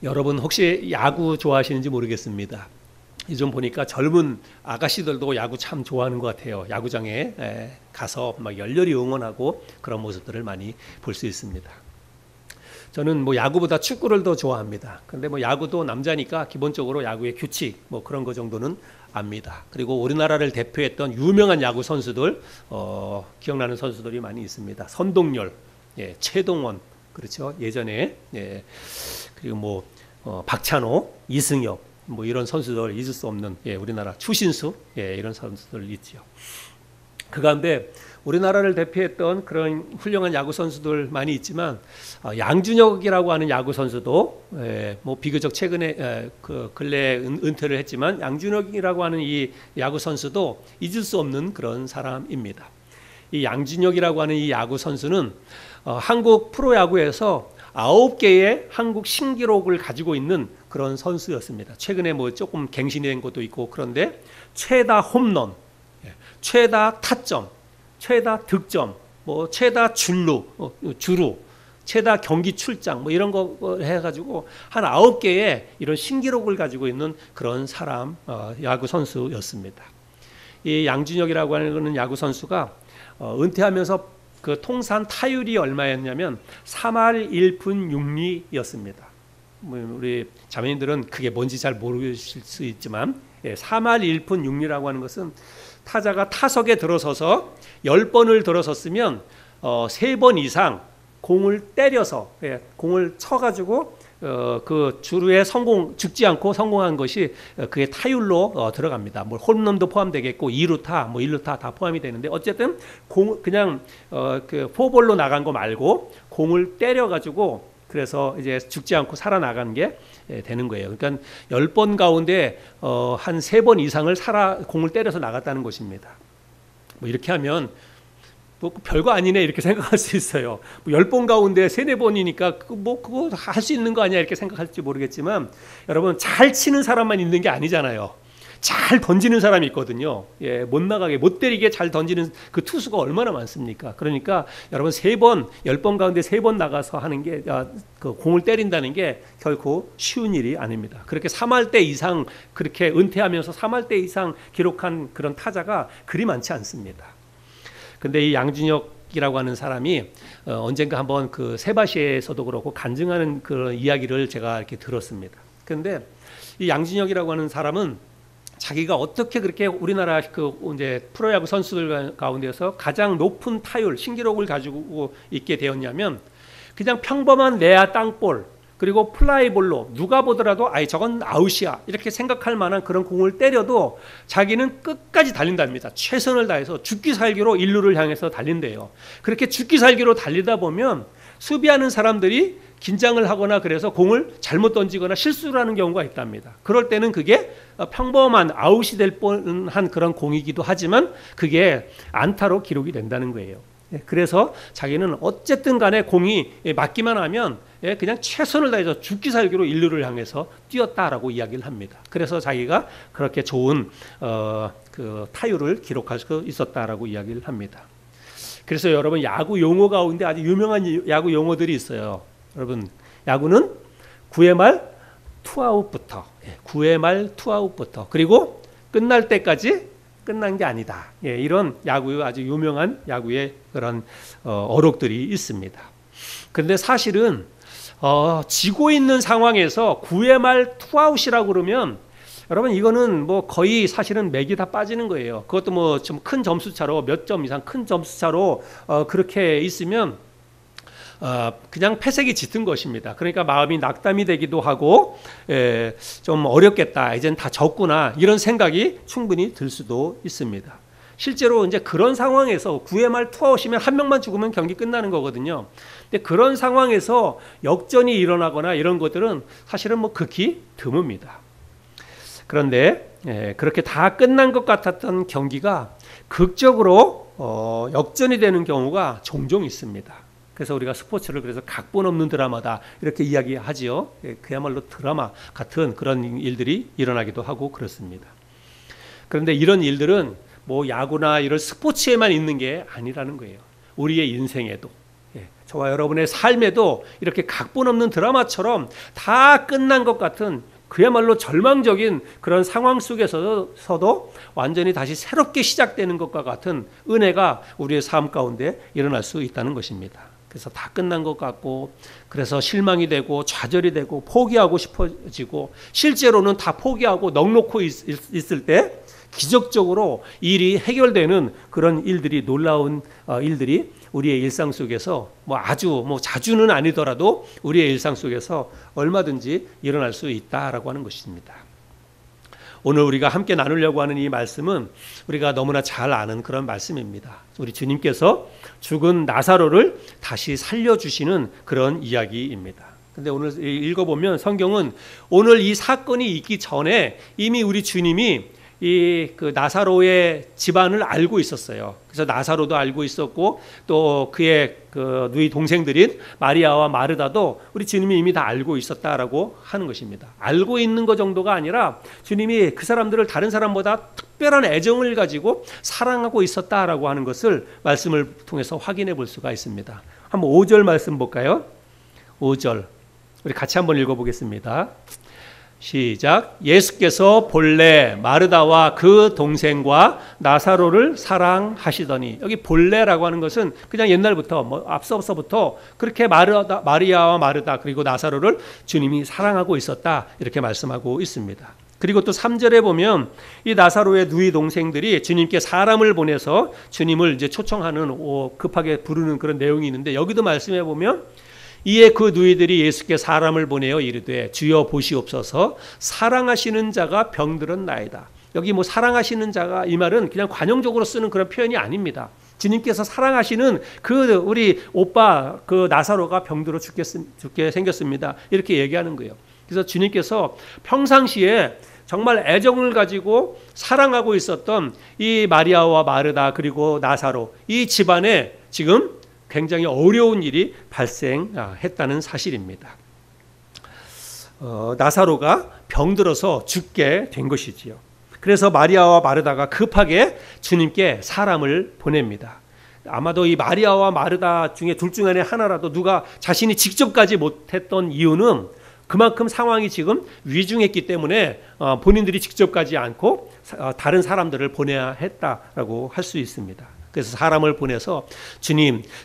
여러분 혹시 야구 좋아하시는지 모르겠습니다. 요즘 보니까 젊은 아가씨들도 야구 참 좋아하는 것 같아요. 야구장에 가서 막 열렬히 응원하고 그런 모습들을 많이 볼 수 있습니다. 저는 뭐 야구보다 축구를 더 좋아합니다. 근데 뭐 야구도 남자니까 기본적으로 야구의 규칙 뭐 그런 거 정도는 압니다. 그리고 우리나라를 대표했던 유명한 야구 선수들 기억나는 선수들이 많이 있습니다. 선동열, 최동원, 그렇죠. 예전에 그리고 뭐 박찬호, 이승엽 뭐 이런 선수들 잊을 수 없는 우리나라 추신수 이런 선수들 있죠. 그 가운데 우리나라를 대표했던 그런 훌륭한 야구 선수들 많이 있지만 양준혁이라고 하는 야구 선수도 뭐 비교적 최근에 그 근래 은퇴를 했지만 양준혁이라고 하는 이 야구 선수도 잊을 수 없는 그런 사람입니다. 이 양준혁이라고 하는 이 야구 선수는 한국 프로야구에서 9개의 한국 신기록을 가지고 있는 그런 선수였습니다. 최근에 뭐 조금 갱신된 것도 있고 그런데 최다 홈런, 최다 타점, 최다 득점, 뭐 최다 주루, 최다 경기 출장 뭐 이런 거 해가지고 한 9개의 이런 신기록을 가지고 있는 그런 사람 야구 선수였습니다. 이 양준혁이라고 하는 야구 선수가 은퇴하면서 그 통산 타율이 얼마였냐면 3할 1푼 6리였습니다. 우리 자매님들은 그게 뭔지 잘 모르실 수 있지만 3할 1푼 6리라고 하는 것은 타자가 타석에 들어서서 10번을 들어섰으면 3번 이상 공을 때려서 공을 쳐가지고 그 주루에 죽지 않고 성공한 것이 그게 타율로 들어갑니다. 뭐 홈런도 포함되겠고 2루타, 뭐 1루타 다 포함이 되는데 어쨌든 그냥 그 포볼로 나간 거 말고 공을 때려가지고 그래서 이제 죽지 않고 살아나간 게 되는 거예요. 그러니까 10번 가운데 한 3번 이상을 공을 때려서 나갔다는 것입니다. 뭐 이렇게 하면 뭐 별거 아니네 이렇게 생각할 수 있어요. 뭐 10번 가운데 3-4번이니까 그거 할 수 있는 거 아니야 이렇게 생각할지 모르겠지만 여러분 잘 치는 사람만 있는 게 아니잖아요. 잘 던지는 사람이 있거든요. 못 나가게 못 때리게 잘 던지는 그 투수가 얼마나 많습니까? 그러니까 여러분 10번 가운데 3번 나가서 하는 게 그 공을 때린다는 게 결코 쉬운 일이 아닙니다. 그렇게 3할 때 이상 그렇게 은퇴하면서 3할 때 이상 기록한 그런 타자가 그리 많지 않습니다. 근데 이 양준혁이라고 하는 사람이 언젠가 한번 그 세바시에서도 그렇고 간증하는 그런 이야기를 제가 이렇게 들었습니다. 그런데 이 양준혁이라고 하는 사람은 자기가 어떻게 그렇게 우리나라 그 이제 프로야구 선수들 가운데서 가장 높은 타율 신기록을 가지고 있게 되었냐면 그냥 평범한 내야 땅볼 그리고 플라이볼로 누가 보더라도 아이 저건 아웃이야 이렇게 생각할 만한 그런 공을 때려도 자기는 끝까지 달린답니다. 최선을 다해서 죽기 살기로 1루를 향해서 달린대요. 그렇게 죽기 살기로 달리다 보면 수비하는 사람들이 긴장을 하거나 그래서 공을 잘못 던지거나 실수를 하는 경우가 있답니다. 그럴 때는 그게 평범한 아웃이 될 뻔한 그런 공이기도 하지만 그게 안타로 기록이 된다는 거예요. 그래서 자기는 어쨌든 간에 공이 맞기만 하면 그냥 최선을 다해서 죽기 살기로 1루를 향해서 뛰었다라고 이야기를 합니다. 그래서 자기가 그렇게 좋은 그 타율을 기록할 수 있었다라고 이야기를 합니다. 그래서 여러분 야구 용어 가운데 아주 유명한 야구 용어들이 있어요. 여러분 야구는 9회 말 투아웃부터 9회 말 투아웃부터 그리고 끝날 때까지 끝난 게 아니다. 이런 야구의 아주 유명한 야구의 그런 어록들이 있습니다. 그런데 사실은 지고 있는 상황에서 9회 말 투아웃이라고 그러면 여러분 이거는 뭐 거의 사실은 맥이 다 빠지는 거예요. 그것도 뭐 좀 큰 점수차로 몇 점 이상 큰 점수차로 그렇게 있으면 그냥 패색이 짙은 것입니다. 그러니까 마음이 낙담이 되기도 하고 좀 어렵겠다. 이젠 다 졌구나. 이런 생각이 충분히 들 수도 있습니다. 실제로 이제 그런 상황에서 9회 말 투아웃이면 한 명만 죽으면 경기 끝나는 거거든요. 근데 그런 상황에서 역전이 일어나거나 이런 것들은 사실은 뭐 극히 드뭅니다. 그런데 그렇게 다 끝난 것 같았던 경기가 극적으로 역전이 되는 경우가 종종 있습니다. 그래서 우리가 스포츠를 그래서 각본 없는 드라마다 이렇게 이야기하지요. 그야말로 드라마 같은 그런 일들이 일어나기도 하고 그렇습니다. 그런데 이런 일들은 뭐 야구나 이런 스포츠에만 있는 게 아니라는 거예요. 우리의 인생에도 저와 여러분의 삶에도 이렇게 각본 없는 드라마처럼 다 끝난 것 같은 그야말로 절망적인 그런 상황 속에서도 완전히 다시 새롭게 시작되는 것과 같은 은혜가 우리의 삶 가운데 일어날 수 있다는 것입니다. 그래서 다 끝난 것 같고, 그래서 실망이 되고 좌절이 되고 포기하고 싶어지고, 실제로는 다 포기하고 넋놓고 있을 때 기적적으로 일이 해결되는 그런 일들이, 놀라운 일들이 우리의 일상 속에서 아주 자주는 아니더라도 우리의 일상 속에서 얼마든지 일어날 수 있다라고 하는 것입니다. 오늘 우리가 함께 나누려고 하는 이 말씀은 우리가 너무나 잘 아는 그런 말씀입니다. 우리 주님께서 죽은 나사로를 다시 살려주시는 그런 이야기입니다. 근데 오늘 읽어보면 성경은 오늘 이 사건이 있기 전에 이미 우리 주님이 그 나사로의 집안을 알고 있었어요. 그래서 나사로도 알고 있었고, 또 그의 그 누이 동생들인 마리아와 마르다도 우리 주님이 이미 다 알고 있었다라고 하는 것입니다. 알고 있는 것 정도가 아니라 주님이 그 사람들을 다른 사람보다 특별한 애정을 가지고 사랑하고 있었다라고 하는 것을 말씀을 통해서 확인해 볼 수가 있습니다. 한번 5절 말씀 볼까요? 5절 우리 같이 한번 읽어보겠습니다. 시작. 예수께서 본래 마르다와 그 동생과 나사로를 사랑하시더니, 여기 본래라고 하는 것은 그냥 옛날부터 앞서부터 그렇게 마리아와 마르다 그리고 나사로를 주님이 사랑하고 있었다 이렇게 말씀하고 있습니다. 그리고 또 3절에 보면 이 나사로의 누이 동생들이 주님께 사람을 보내서 주님을 이제 초청하는, 급하게 부르는 그런 내용이 있는데, 여기도 말씀해 보면 이에 그 누이들이 예수께 사람을 보내어 이르되 주여 보시옵소서, 사랑하시는 자가 병들었나이다. 여기 사랑하시는 자가, 이 말은 그냥 관용적으로 쓰는 그런 표현이 아닙니다. 주님께서 사랑하시는 그 우리 오빠 그 나사로가 병들어 죽게 생겼습니다. 이렇게 얘기하는 거예요. 그래서 주님께서 평상시에 정말 애정을 가지고 사랑하고 있었던 이 마리아와 마르다 그리고 나사로, 이 집안에 지금 굉장히 어려운 일이 발생했다는 사실입니다. 나사로가 병들어서 죽게 된 것이지요. 그래서 마리아와 마르다가 급하게 주님께 사람을 보냅니다. 아마도 이 마리아와 마르다 중에 둘 중 안에 하나라도 누가 자신이 직접 가지 못했던 이유는 그만큼 상황이 지금 위중했기 때문에 본인들이 직접 가지 않고 다른 사람들을 보내야 했다라고 할 수 있습니다. 그래서 사람을 보내서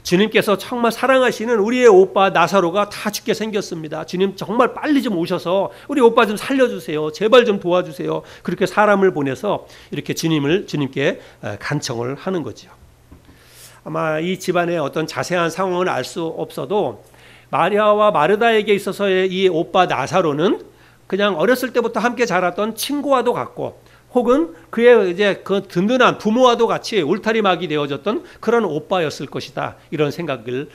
주님께서 정말 사랑하시는 우리의 오빠 나사로가 다 죽게 생겼습니다. 주님 정말 빨리 좀 오셔서 우리 오빠 좀 살려주세요. 제발 좀 도와주세요. 그렇게 사람을 보내서 이렇게 주님께 간청을 하는 거죠. 아마 이 집안의 어떤 자세한 상황을 알 수 없어도 마리아와 마르다에게 있어서의 이 오빠 나사로는 그냥 어렸을 때부터 함께 자랐던 친구와도 같고, 혹은 그의 이제 그 든든한 부모와도 같이 울타리막이 되어졌던 그런 오빠였을 것이다, 이런 생각을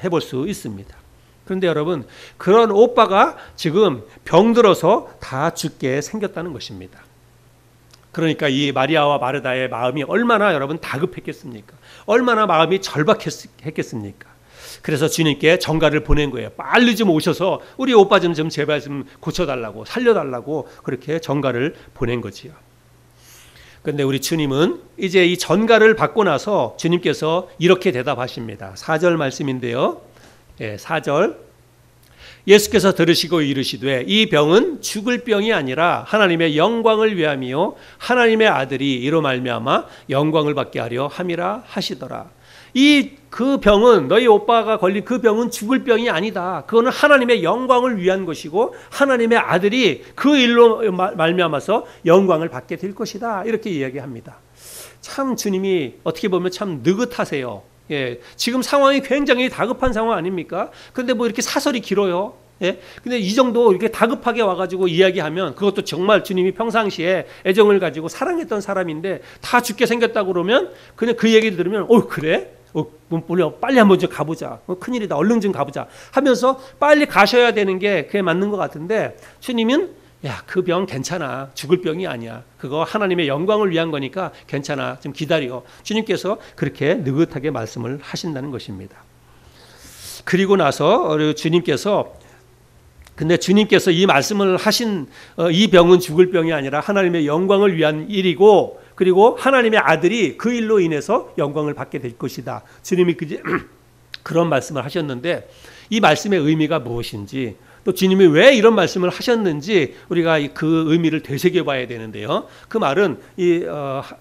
해볼 수 있습니다. 그런데 여러분, 그런 오빠가 지금 병들어서 다 죽게 생겼다는 것입니다. 그러니까 이 마리아와 마르다의 마음이 얼마나 여러분 다급했겠습니까? 얼마나 마음이 절박했겠습니까? 그래서 주님께 전가를 보낸 거예요. 빨리 좀 오셔서 우리 오빠 좀 제발 좀 고쳐달라고, 살려달라고 그렇게 전가를 보낸 거지요. 그런데 우리 주님은 이제 이 전가를 받고 나서 주님께서 이렇게 대답하십니다. 4절 말씀인데요. 4절. 예수께서 들으시고 이르시되 이 병은 죽을 병이 아니라 하나님의 영광을 위함이요 하나님의 아들이 이로 말미암아 영광을 받게 하려 함이라 하시더라. 그 병은, 너희 오빠가 걸린 그 병은 죽을 병이 아니다. 그거는 하나님의 영광을 위한 것이고 하나님의 아들이 그 일로 말미암아서 영광을 받게 될 것이다, 이렇게 이야기합니다. 참 주님이 어떻게 보면 참 느긋하세요. 지금 상황이 굉장히 다급한 상황 아닙니까? 그런데 이렇게 사설이 길어요. 근데 이 정도 이렇게 다급하게 와가지고 이야기하면, 그것도 정말 주님이 평상시에 애정을 가지고 사랑했던 사람인데 다 죽게 생겼다고 그러면 그냥 그 얘기를 들으면 그래? 빨리 한번 좀 가보자. 큰일이다. 얼른 좀 가보자 하면서 빨리 가셔야 되는 게 그게 맞는 것 같은데, 주님은 그 병 괜찮아. 죽을 병이 아니야. 그거 하나님의 영광을 위한 거니까 괜찮아. 좀 기다려. 주님께서 그렇게 느긋하게 말씀을 하신다는 것입니다. 그리고 나서 주님께서 이 말씀을 하신 이 병은 죽을 병이 아니라 하나님의 영광을 위한 일이고, 그리고 하나님의 아들이 그 일로 인해서 영광을 받게 될 것이다. 주님이 그런 말씀을 하셨는데 이 말씀의 의미가 무엇인지 또 주님이 왜 이런 말씀을 하셨는지 우리가 그 의미를 되새겨봐야 되는데요. 그 말은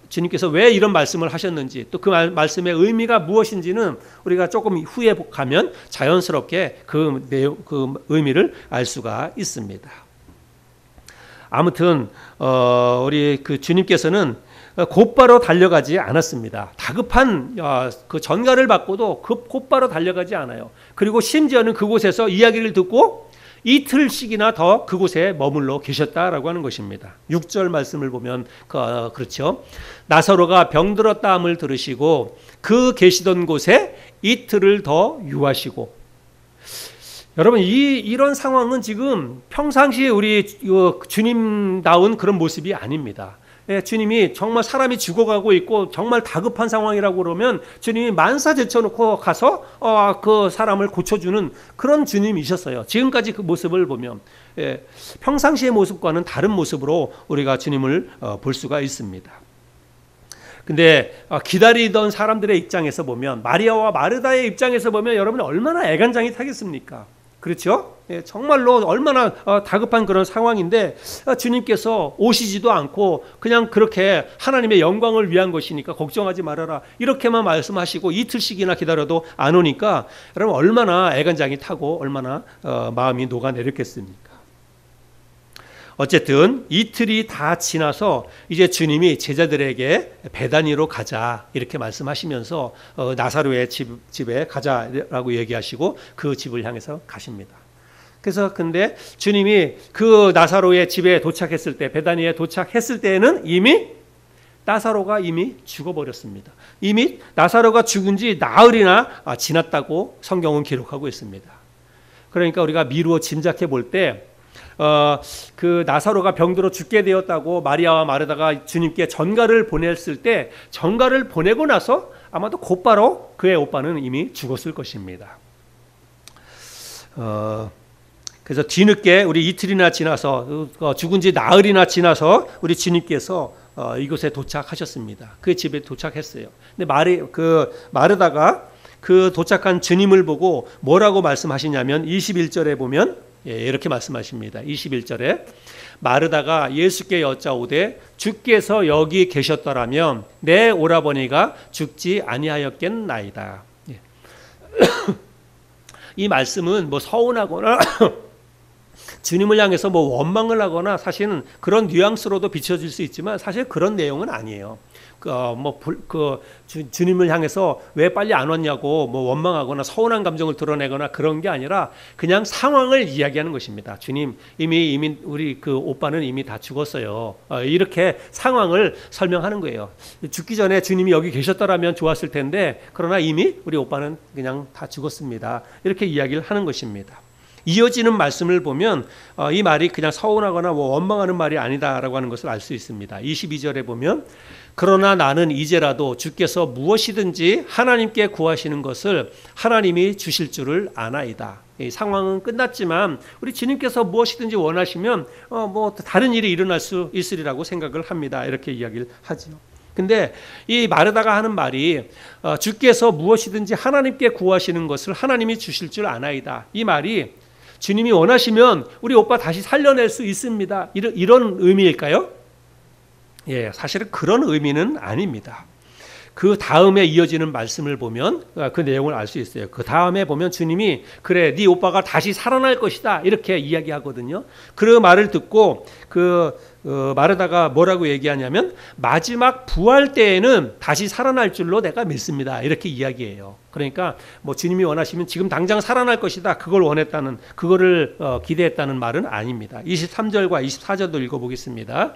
주님께서 왜 이런 말씀을 하셨는지 또 그 말씀의 의미가 무엇인지는 우리가 조금 후에 가면 자연스럽게 그 의미를 알 수가 있습니다. 아무튼 우리 그 주님께서는 곧바로 달려가지 않았습니다. 다급한 그 전가를 받고도 곧바로 달려가지 않아요. 그리고 심지어는 그곳에서 이야기를 듣고 이틀씩이나 더 그곳에 머물러 계셨다라고 하는 것입니다. 6절 말씀을 보면 그렇죠. 나사로가 병들었다함을 들으시고 그 계시던 곳에 이틀을 더 유하시고. 여러분 이런 상황은 지금 평상시에 우리 주님다운 그런 모습이 아닙니다. 주님이 정말 사람이 죽어가고 있고 정말 다급한 상황이라고 그러면 주님이 만사 제쳐놓고 가서 그 사람을 고쳐주는 그런 주님이셨어요. 지금까지 그 모습을 보면 평상시의 모습과는 다른 모습으로 우리가 주님을 볼 수가 있습니다. 근데 기다리던 사람들의 입장에서 보면 마리아와 마르다의 입장에서 보면 여러분이 얼마나 애간장이 타겠습니까? 그렇죠? 정말로 얼마나 다급한 그런 상황인데 주님께서 오시지도 않고 그냥 그렇게 하나님의 영광을 위한 것이니까 걱정하지 말아라 이렇게만 말씀하시고 이틀씩이나 기다려도 안 오니까 여러분 얼마나 애간장이 타고 얼마나 마음이 녹아내렸겠습니까? 어쨌든 이틀이 다 지나서 이제 주님이 제자들에게 베다니로 가자 이렇게 말씀하시면서 나사로의 집에 가자라고 얘기하시고 그 집을 향해서 가십니다. 그래서 근데 주님이 그 나사로의 집에 도착했을 때 베다니에 도착했을 때에는 이미 나사로가 이미 죽어버렸습니다. 이미 나사로가 죽은 지 나흘이나 지났다고 성경은 기록하고 있습니다. 그러니까 우리가 미루어 짐작해 볼 때 그 나사로가 병들어 죽게 되었다고 마리아와 마르다가 주님께 전가를 보냈을 때 전가를 보내고 나서 아마도 곧바로 그의 오빠는 이미 죽었을 것입니다. 그래서 뒤늦게 우리 이틀이나 지나서 죽은 지 나흘이나 지나서 우리 주님께서 이곳에 도착하셨습니다. 그 집에 도착했어요. 근데 마르다가 그 도착한 주님을 보고 뭐라고 말씀하시냐면 21절에 보면 이렇게 말씀하십니다. 21절에 마르다가 예수께 여짜오되 주께서 여기 계셨더라면 내 오라버니가 죽지 아니하였겠나이다. 이 말씀은 뭐 서운하거나 주님을 향해서 뭐 원망을 하거나 사실은 그런 뉘앙스로도 비춰질 수 있지만 사실 그런 내용은 아니에요. 주님을 향해서 왜 빨리 안 왔냐고 뭐 원망하거나 서운한 감정을 드러내거나 그런 게 아니라 그냥 상황을 이야기하는 것입니다. 주님 이미 우리 그 오빠는 이미 다 죽었어요. 이렇게 상황을 설명하는 거예요. 죽기 전에 주님이 여기 계셨더라면 좋았을 텐데 그러나 이미 우리 오빠는 그냥 다 죽었습니다. 이렇게 이야기를 하는 것입니다. 이어지는 말씀을 보면 이 말이 그냥 서운하거나 뭐 원망하는 말이 아니다라고 하는 것을 알 수 있습니다. 22절에 보면 그러나 나는 이제라도 주께서 무엇이든지 하나님께 구하시는 것을 하나님이 주실 줄을 아나이다. 이 상황은 끝났지만 우리 주님께서 무엇이든지 원하시면 뭐 다른 일이 일어날 수 있으리라고 생각을 합니다. 이렇게 이야기를 하죠. 근데 이 마르다가 하는 말이 주께서 무엇이든지 하나님께 구하시는 것을 하나님이 주실 줄 아나이다. 이 말이 주님이 원하시면 우리 오빠 다시 살려낼 수 있습니다. 이런 의미일까요? 예, 사실은 그런 의미는 아닙니다. 그 다음에 이어지는 말씀을 보면 그 내용을 알 수 있어요. 그 다음에 보면 주님이 그래 네 오빠가 다시 살아날 것이다 이렇게 이야기하거든요. 그 말을 듣고 마르다가 뭐라고 얘기하냐면 마지막 부활 때에는 다시 살아날 줄로 내가 믿습니다 이렇게 이야기해요. 그러니까 뭐 주님이 원하시면 지금 당장 살아날 것이다 그거를 기대했다는 말은 아닙니다. 23절과 24절도 읽어보겠습니다.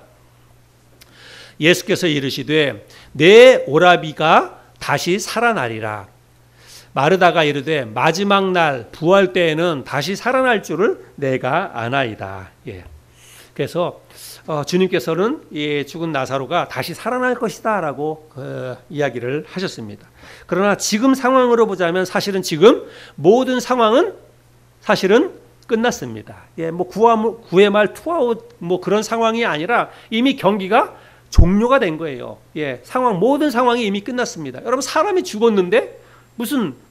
예수께서 이르시되 내 오라비가 다시 살아나리라. 마르다가 이르되 마지막 날 부활 때에는 다시 살아날 줄을 내가 아나이다. 예. 그래서 주님께서는 이 죽은 나사로가 다시 살아날 것이다라고 이야기를 하셨습니다. 그러나 지금 상황으로 보자면 사실은 지금 모든 상황은 사실은 끝났습니다. 예, 뭐 구회 말 투아웃 뭐 그런 상황이 아니라 이미 경기가 종료가 된 거예요. 예, 모든 상황이 이미 끝났습니다. 여러분 사람이 죽었는데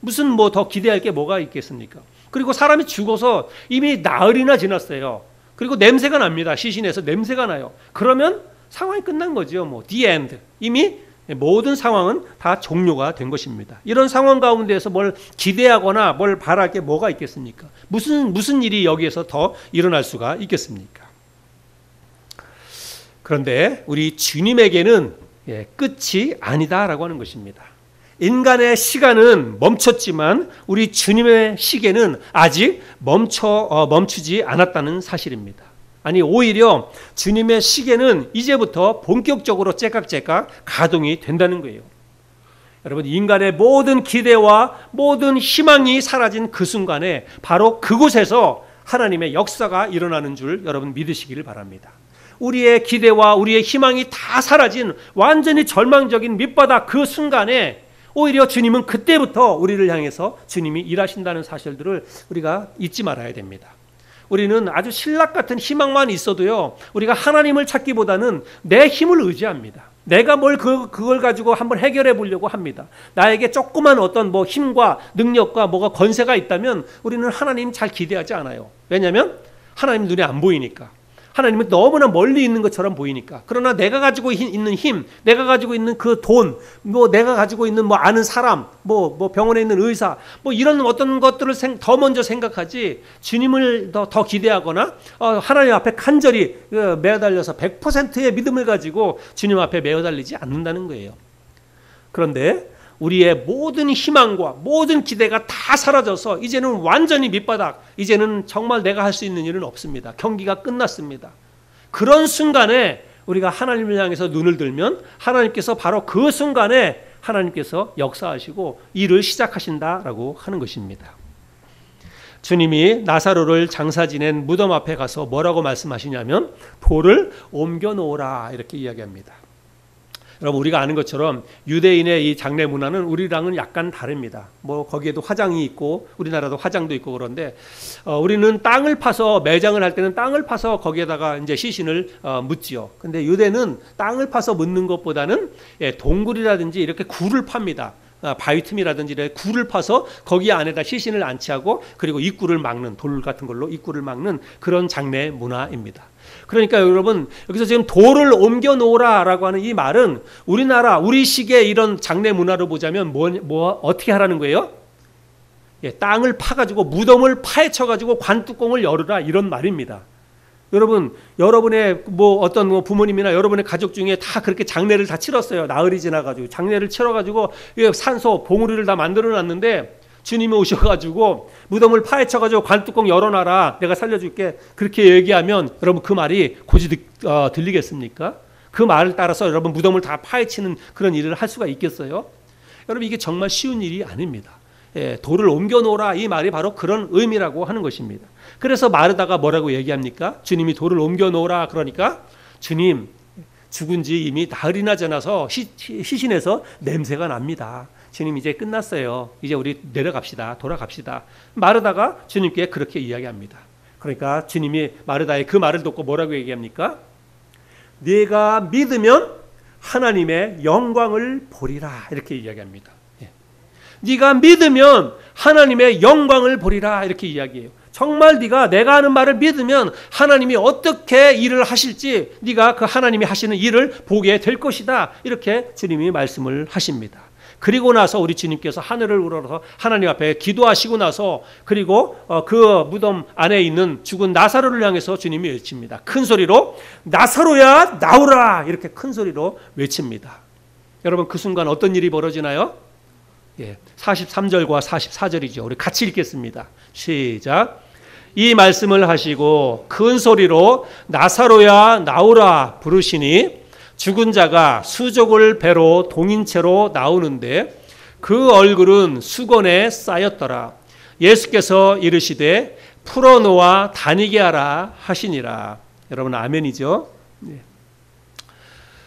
무슨 뭐 더 기대할 게 뭐가 있겠습니까? 그리고 사람이 죽어서 이미 나흘이나 지났어요. 그리고 냄새가 납니다. 시신에서 냄새가 나요. 그러면 상황이 끝난 거죠. 뭐 the end. 이미 모든 상황은 다 종료가 된 것입니다. 이런 상황 가운데에서 뭘 기대하거나 뭘 바랄 게 뭐가 있겠습니까? 무슨 일이 여기에서 더 일어날 수가 있겠습니까? 그런데 우리 주님에게는 끝이 아니다라고 하는 것입니다. 인간의 시간은 멈췄지만 우리 주님의 시계는 아직 멈추지 않았다는 사실입니다. 아니 오히려 주님의 시계는 이제부터 본격적으로 째깍째깍 가동이 된다는 거예요. 여러분, 인간의 모든 기대와 모든 희망이 사라진 그 순간에 바로 그곳에서 하나님의 역사가 일어나는 줄 여러분 믿으시기를 바랍니다. 우리의 기대와 우리의 희망이 다 사라진 완전히 절망적인 밑바닥 그 순간에 오히려 주님은 그때부터 우리를 향해서 주님이 일하신다는 사실들을 우리가 잊지 말아야 됩니다. 우리는 아주 신락 같은 희망만 있어도요, 우리가 하나님을 찾기보다는 내 힘을 의지합니다. 내가 그걸 가지고 한번 해결해 보려고 합니다. 나에게 조그만 어떤 뭐 힘과 능력과 뭐가 권세가 있다면 우리는 하나님 잘 기대하지 않아요. 왜냐하면 하나님 눈에 안 보이니까. 하나님은 너무나 멀리 있는 것처럼 보이니까. 그러나 내가 가지고 있는 힘, 내가 가지고 있는 그 돈, 뭐 내가 가지고 있는 뭐 아는 사람, 뭐 병원에 있는 의사, 뭐 이런 어떤 것들을 더 먼저 생각하지 주님을 더 기대하거나 하나님 앞에 간절히 매어달려서 100%의 믿음을 가지고 주님 앞에 매어달리지 않는다는 거예요. 그런데 우리의 모든 희망과 모든 기대가 다 사라져서 이제는 완전히 밑바닥, 이제는 정말 내가 할 수 있는 일은 없습니다. 경기가 끝났습니다. 그런 순간에 우리가 하나님을 향해서 눈을 들면 하나님께서 바로 그 순간에 하나님께서 역사하시고 일을 시작하신다라고 하는 것입니다. 주님이 나사로를 장사 지낸 무덤 앞에 가서 뭐라고 말씀하시냐면 돌을 옮겨 놓으라 이렇게 이야기합니다. 여러분, 우리가 아는 것처럼 유대인의 이 장례 문화는 우리랑은 약간 다릅니다. 뭐 거기에도 화장이 있고 우리나라도 화장도 있고 그런데 우리는 땅을 파서 매장을 할 때는 땅을 파서 거기에다가 이제 시신을 묻지요. 근데 유대는 땅을 파서 묻는 것보다는 동굴이라든지 이렇게 굴을 팝니다. 바위 틈이라든지 이렇게 굴을 파서 거기 안에다 시신을 안치하고 그리고 입구를 막는 돌 같은 걸로 입구를 막는 그런 장례 문화입니다. 그러니까 여러분, 여기서 지금 돌을 옮겨 놓으라라고 하는 이 말은 우리식의 이런 장례 문화로 보자면 어떻게 하라는 거예요? 땅을 파가지고 무덤을 파헤쳐가지고 관뚜껑을 열으라 이런 말입니다. 여러분, 여러분의 어떤 부모님이나 여러분의 가족 중에 다 그렇게 장례를 다 치렀어요. 나흘이 지나가지고 장례를 치러가지고 산소 봉우리를 다 만들어놨는데 주님이 오셔가지고 무덤을 파헤쳐가지고 관뚜껑 열어놔라, 내가 살려줄게, 그렇게 얘기하면 여러분 그 말이 고지 들리겠습니까? 그 말을 따라서 여러분 무덤을 다 파헤치는 그런 일을 할 수가 있겠어요? 여러분, 이게 정말 쉬운 일이 아닙니다. 돌을 옮겨 놓으라, 이 말이 바로 그런 의미라고 하는 것입니다. 그래서 마르다가 뭐라고 얘기합니까? 주님이 돌을 옮겨 놓으라 그러니까 주님, 죽은 지 이미 나흘이나 지나서 시신에서 냄새가 납니다. 주님, 이제 끝났어요. 이제 우리 내려갑시다. 돌아갑시다. 마르다가 주님께 그렇게 이야기합니다. 그러니까 주님이 마르다의 그 말을 듣고 뭐라고 얘기합니까? 네가 믿으면 하나님의 영광을 보리라 이렇게 이야기합니다. 네가 믿으면 하나님의 영광을 보리라 이렇게 이야기해요. 정말 내가 하는 말을 믿으면 하나님이 어떻게 일을 하실지 네가 그 하나님이 하시는 일을 보게 될 것이다 이렇게 주님이 말씀을 하십니다. 그리고 나서 우리 주님께서 하늘을 우러러서 하나님 앞에 기도하시고 나서 그리고 그 무덤 안에 있는 죽은 나사로를 향해서 주님이 외칩니다. 큰 소리로 나사로야 나오라 이렇게 큰 소리로 외칩니다. 여러분, 그 순간 어떤 일이 벌어지나요? 43절과 44절이죠. 우리 같이 읽겠습니다. 시작. 이 말씀을 하시고 큰 소리로 나사로야 나오라 부르시니 죽은 자가 수족을 배로 동인채로 나오는데 그 얼굴은 수건에 쌓였더라. 예수께서 이르시되 풀어놓아 다니게 하라 하시니라. 여러분, 아멘이죠?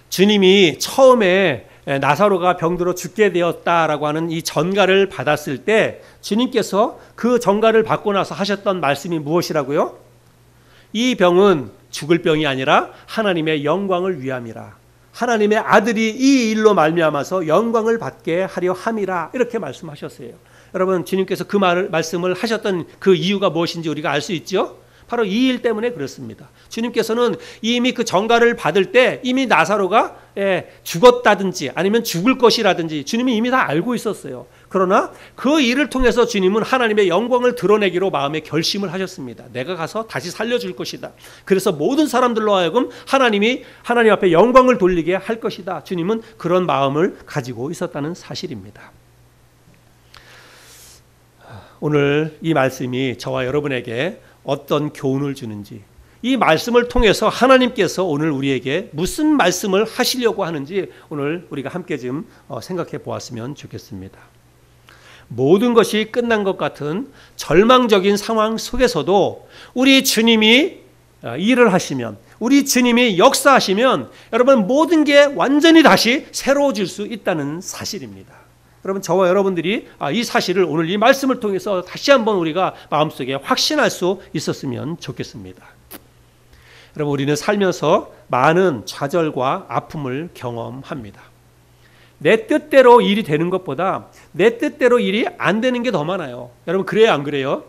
주님이 처음에 나사로가 병들어 죽게 되었다라고 하는 이 전가를 받았을 때 주님께서 그 전가를 받고 나서 하셨던 말씀이 무엇이라고요? 이 병은 죽을 병이 아니라 하나님의 영광을 위함이라. 하나님의 아들이 이 일로 말미암아서 영광을 받게 하려 함이라 이렇게 말씀하셨어요. 여러분 주님께서 그 말씀을 하셨던 그 이유가 무엇인지 우리가 알 수 있죠? 바로 이 일 때문에 그렇습니다. 주님께서는 이미 그 전가를 받을 때 이미 나사로가 죽었다든지 아니면 죽을 것이라든지 주님이 이미 다 알고 있었어요. 그러나 그 일을 통해서 주님은 하나님의 영광을 드러내기로 마음에 결심을 하셨습니다. 내가 가서 다시 살려줄 것이다. 그래서 모든 사람들로 하여금 하나님 앞에 영광을 돌리게 할 것이다. 주님은 그런 마음을 가지고 있었다는 사실입니다. 오늘 이 말씀이 저와 여러분에게 어떤 교훈을 주는지, 이 말씀을 통해서 하나님께서 오늘 우리에게 무슨 말씀을 하시려고 하는지 오늘 우리가 함께 좀 생각해 보았으면 좋겠습니다. 모든 것이 끝난 것 같은 절망적인 상황 속에서도 우리 주님이 일을 하시면, 우리 주님이 역사하시면 여러분 모든 게 완전히 다시 새로워질 수 있다는 사실입니다. 여러분 저와 여러분들이 이 사실을 오늘 이 말씀을 통해서 다시 한번 우리가 마음속에 확신할 수 있었으면 좋겠습니다. 여러분 우리는 살면서 많은 좌절과 아픔을 경험합니다. 내 뜻대로 일이 되는 것보다 내 뜻대로 일이 안 되는 게 더 많아요. 여러분 그래요 안 그래요?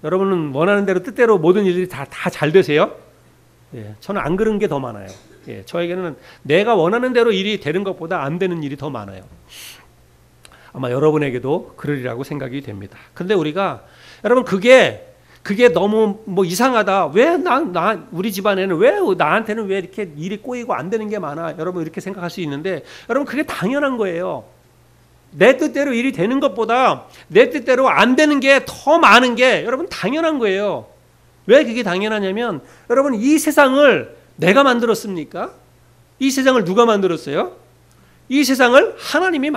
여러분은 원하는 대로 뜻대로 모든 일들이 다 잘 되세요? 저는 안 그런 게 더 많아요. 저에게는 내가 원하는 대로 일이 되는 것보다 안 되는 일이 더 많아요. 아마 여러분에게도 그러리라고 생각이 됩니다. 그런데 우리가 여러분 그게 너무 이상하다. 왜 우리 집안에는 왜 나한테는 왜 이렇게 일이 꼬이고 안 되는 게 많아? 여러분 이렇게 생각할 수 있는데 여러분 그게 당연한 거예요. 내 뜻대로 일이 되는 것보다 내 뜻대로 안 되는 게 더 많은 게 여러분 당연한 거예요. 왜 그게 당연하냐면 여러분 이 세상을 내가 만들었습니까? 이 세상을 누가 만들었어요? 이 세상을 하나님이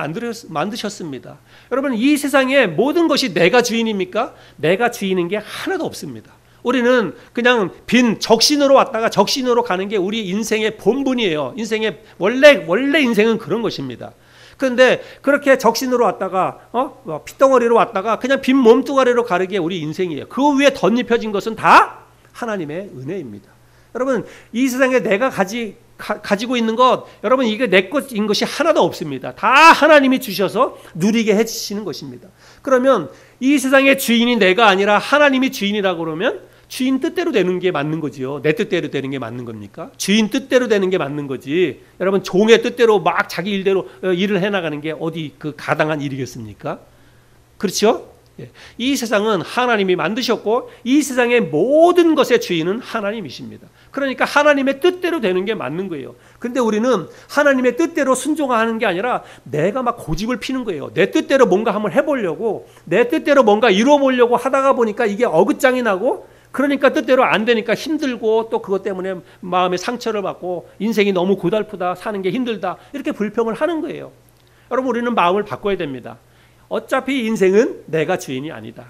만드셨습니다. 여러분 이 세상의 모든 것이 내가 주인입니까? 내가 주인인 게 하나도 없습니다. 우리는 그냥 빈 적신으로 왔다가 적신으로 가는 게 우리 인생의 본분이에요. 인생의 원래 인생은 그런 것입니다. 그런데 그렇게 적신으로 왔다가 핏덩어리로 왔다가 그냥 빈 몸뚱아리로 가는 게 우리 인생이에요. 그 위에 덧입혀진 것은 다 하나님의 은혜입니다. 여러분 이 세상에 내가 가지고 있는 것 여러분 이게 내 것인 것이 하나도 없습니다. 다 하나님이 주셔서 누리게 해주시는 것입니다. 그러면 이 세상의 주인이 내가 아니라 하나님이 주인이라고 그러면 주인 뜻대로 되는 게 맞는 거지요. 내 뜻대로 되는 게 맞는 겁니까? 주인 뜻대로 되는 게 맞는 거지. 여러분 종의 뜻대로 막 자기 일대로 일을 해나가는 게 어디 그 가당한 일이겠습니까? 그렇죠? 이 세상은 하나님이 만드셨고 이 세상의 모든 것의 주인은 하나님이십니다. 그러니까 하나님의 뜻대로 되는 게 맞는 거예요. 그런데 우리는 하나님의 뜻대로 순종하는 게 아니라 내가 막 고집을 피는 거예요. 내 뜻대로 뭔가 한번 해보려고 내 뜻대로 뭔가 이루어보려고 하다가 보니까 이게 어긋장이 나고 그러니까 뜻대로 안 되니까 힘들고 또 그것 때문에 마음에 상처를 받고 인생이 너무 고달프다 사는 게 힘들다 이렇게 불평을 하는 거예요. 여러분 우리는 마음을 바꿔야 됩니다. 어차피 인생은 내가 주인이 아니다.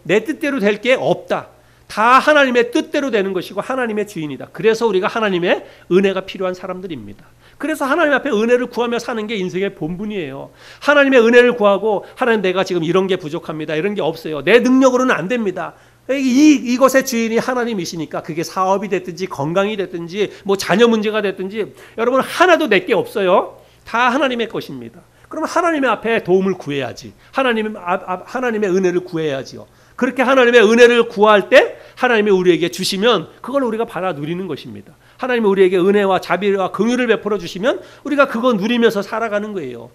내 뜻대로 될 게 없다. 다 하나님의 뜻대로 되는 것이고 하나님의 주인이다. 그래서 우리가 하나님의 은혜가 필요한 사람들입니다. 그래서 하나님 앞에 은혜를 구하며 사는 게 인생의 본분이에요. 하나님의 은혜를 구하고 하나님 내가 지금 이런 게 부족합니다. 이런 게 없어요. 내 능력으로는 안 됩니다. 이것의 주인이 하나님이시니까 그게 사업이 됐든지 건강이 됐든지 뭐 자녀 문제가 됐든지 여러분 하나도 내 게 없어요. 다 하나님의 것입니다. 그럼 하나님의 앞에 도움을 구해야지. 하나님의 은혜를 구해야지요. 그렇게 하나님의 은혜를 구할 때 하나님이 우리에게 주시면 그걸 우리가 받아 누리는 것입니다. 하나님이 우리에게 은혜와 자비와 긍휼을 베풀어 주시면 우리가 그거 누리면서 살아가는 거예요.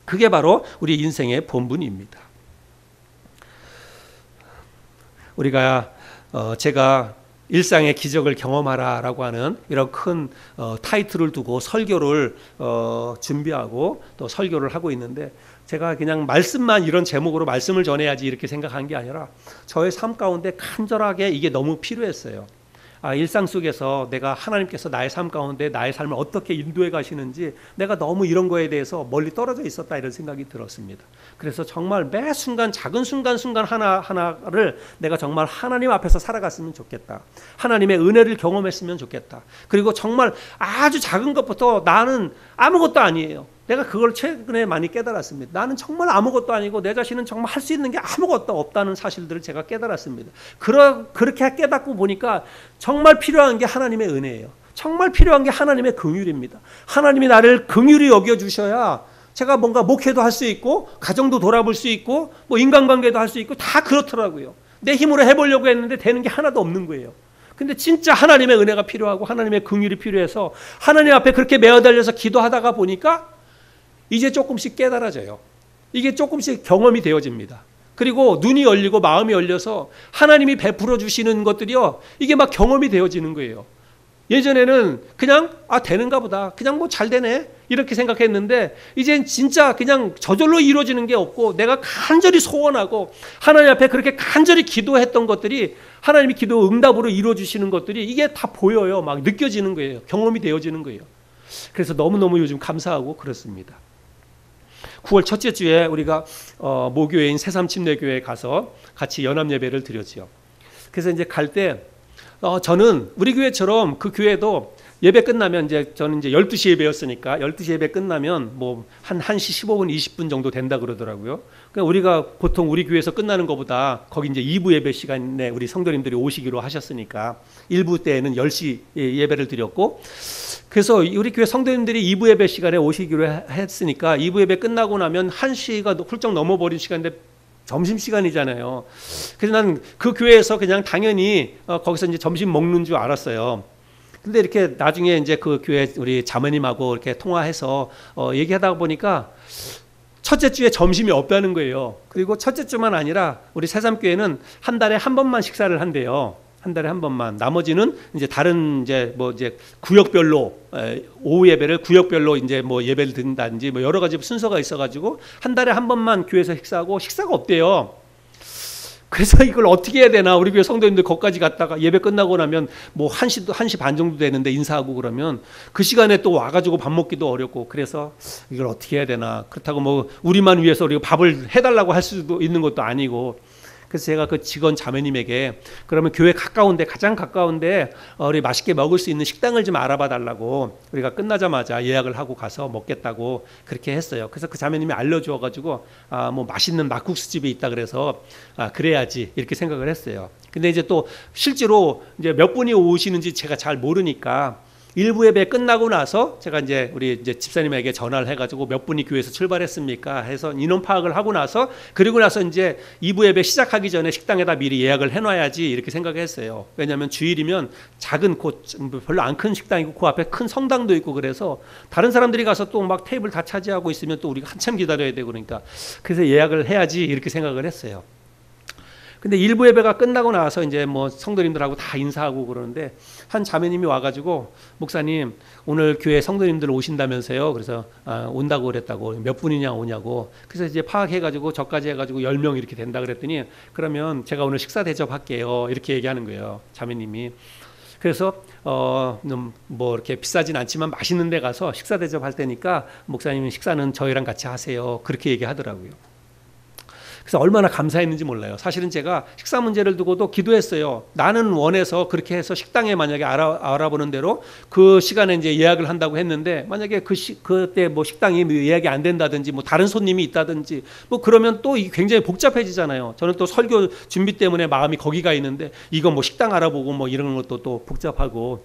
그게 바로 우리 인생의 본분입니다. 제가 일상의 기적을 경험하라라고 하는 이런 큰 타이틀을 두고 설교를 준비하고 또 설교를 하고 있는데 제가 그냥 말씀만 이런 제목으로 말씀을 전해야지 이렇게 생각한 게 아니라 저의 삶 가운데 간절하게 이게 너무 필요했어요. 일상 속에서 내가 하나님께서 나의 삶 가운데 나의 삶을 어떻게 인도해 가시는지 내가 너무 이런 거에 대해서 멀리 떨어져 있었다 이런 생각이 들었습니다. 그래서 정말 매 순간 작은 순간 하나를 내가 정말 하나님 앞에서 살아갔으면 좋겠다. 하나님의 은혜를 경험했으면 좋겠다. 그리고 정말 아주 작은 것부터 나는 아무것도 아니에요. 내가 그걸 최근에 많이 깨달았습니다. 나는 정말 아무것도 아니고 내 자신은 정말 할 수 있는 게 아무것도 없다는 사실들을 제가 깨달았습니다. 그렇게 깨닫고 보니까 정말 필요한 게 하나님의 은혜예요. 정말 필요한 게 하나님의 긍휼입니다. 하나님이 나를 긍휼히 여겨주셔야 제가 뭔가 목회도 할 수 있고 가정도 돌아볼 수 있고 뭐 인간관계도 할 수 있고 다 그렇더라고요. 내 힘으로 해보려고 했는데 되는 게 하나도 없는 거예요. 근데 진짜 하나님의 은혜가 필요하고 하나님의 긍휼이 필요해서 하나님 앞에 그렇게 매어달려서 기도하다가 보니까 이제 조금씩 깨달아져요. 이게 조금씩 경험이 되어집니다. 그리고 눈이 열리고 마음이 열려서 하나님이 베풀어 주시는 것들이요, 이게 막 경험이 되어지는 거예요. 예전에는 그냥 되는가 보다, 그냥 뭐 잘 되네 이렇게 생각했는데 이젠 진짜 그냥 저절로 이루어지는 게 없고 내가 간절히 소원하고 하나님 앞에 그렇게 간절히 기도했던 것들이 하나님이 기도 응답으로 이루어 주시는 것들이 이게 다 보여요. 막 느껴지는 거예요. 경험이 되어지는 거예요. 그래서 너무너무 요즘 감사하고 그렇습니다. 9월 첫째 주에 우리가 모교회인 새삼침례교회에 가서 같이 연합 예배를 드렸죠. 그래서 이제 갈 때 저는 우리 교회처럼 그 교회도 예배 끝나면 이제 저는 이제 12시 예배였으니까 12시 예배 끝나면 뭐 한 1시 15분 20분 정도 된다 그러더라고요. 그러니까 우리가 보통 우리 교회에서 끝나는 것보다 거기 이제 2부 예배 시간에 우리 성도님들이 오시기로 하셨으니까 1부 때에는 10시 예배를 드렸고, 그래서 우리 교회 성도님들이 2부 예배 시간에 오시기로 했으니까 2부 예배 끝나고 나면 1시가 훌쩍 넘어버린 시간인데 점심시간이잖아요. 그래서 난 그 교회에서 그냥 당연히 거기서 이제 점심 먹는 줄 알았어요. 근데 이렇게 나중에 이제 그 교회 우리 자매님하고 이렇게 통화해서 얘기하다 보니까 첫째 주에 점심이 없다는 거예요. 그리고 첫째 주만 아니라 우리 새삼교회는 한 달에 한 번만 식사를 한대요. 한 달에 한 번만. 나머지는 이제 다른 이제 뭐 이제 구역별로 오후 예배를 구역별로 이제 뭐 예배를 드린다든지 뭐 여러 가지 순서가 있어가지고 한 달에 한 번만 교회에서 식사하고 식사가 없대요. 그래서 이걸 어떻게 해야 되나, 우리 교회 성도님들 거기까지 갔다가 예배 끝나고 나면 뭐 1시 반 정도 되는데 인사하고 그러면 그 시간에 또 와가지고 밥 먹기도 어렵고, 그래서 이걸 어떻게 해야 되나. 그렇다고 뭐 우리만 위해서 우리가 밥을 해달라고 할 수도 있는 것도 아니고, 그래서 제가 그 직원 자매님에게 그러면 교회 가까운데, 가장 가까운데 우리 맛있게 먹을 수 있는 식당을 좀 알아봐 달라고 우리가 끝나자마자 예약을 하고 가서 먹겠다고 그렇게 했어요. 그래서 그 자매님이 알려주어 가지고 뭐 맛있는 막국수 집이 있다 그래서 그래야지 이렇게 생각을 했어요. 근데 이제 또 실제로 이제 몇 분이 오시는지 제가 잘 모르니까 1부 예배 끝나고 나서 제가 이제 우리 이제 집사님에게 전화를 해가지고 몇 분이 교회에서 출발했습니까 해서 인원 파악을 하고 나서, 그리고 나서 이제 2부 예배 시작하기 전에 식당에다 미리 예약을 해놔야지 이렇게 생각했어요. 왜냐하면 주일이면 작은 곳, 별로 안 큰 식당이고 그 앞에 큰 성당도 있고 그래서 다른 사람들이 가서 또 막 테이블 다 차지하고 있으면 또 우리가 한참 기다려야 되고, 그러니까 그래서 예약을 해야지 이렇게 생각을 했어요. 근데 1부 예배가 끝나고 나서 이제 뭐 성도님들하고 다 인사하고 그러는데 한 자매님이 와가지고 목사님 오늘 교회 성도님들 오신다면서요. 그래서 온다고 그랬다고, 몇 분이냐 오냐고. 그래서 이제 파악해가지고 저까지 해가지고 10명 이렇게 된다 그랬더니 그러면 제가 오늘 식사 대접할게요 이렇게 얘기하는 거예요, 자매님이. 그래서 뭐 이렇게 비싸진 않지만 맛있는 데 가서 식사 대접할 테니까 목사님 식사는 저희랑 같이 하세요 그렇게 얘기하더라고요. 그래서 얼마나 감사했는지 몰라요. 사실은 제가 식사 문제를 두고도 기도했어요. 나는 원해서 그렇게 해서 식당에 만약에 알아보는 대로 그 시간에 이제 예약을 한다고 했는데, 만약에 그때 뭐 식당이 예약이 안 된다든지 뭐 다른 손님이 있다든지 뭐 그러면 또 굉장히 복잡해지잖아요. 저는 또 설교 준비 때문에 마음이 거기가 있는데 이거 뭐 식당 알아보고 뭐 이런 것도 또 복잡하고.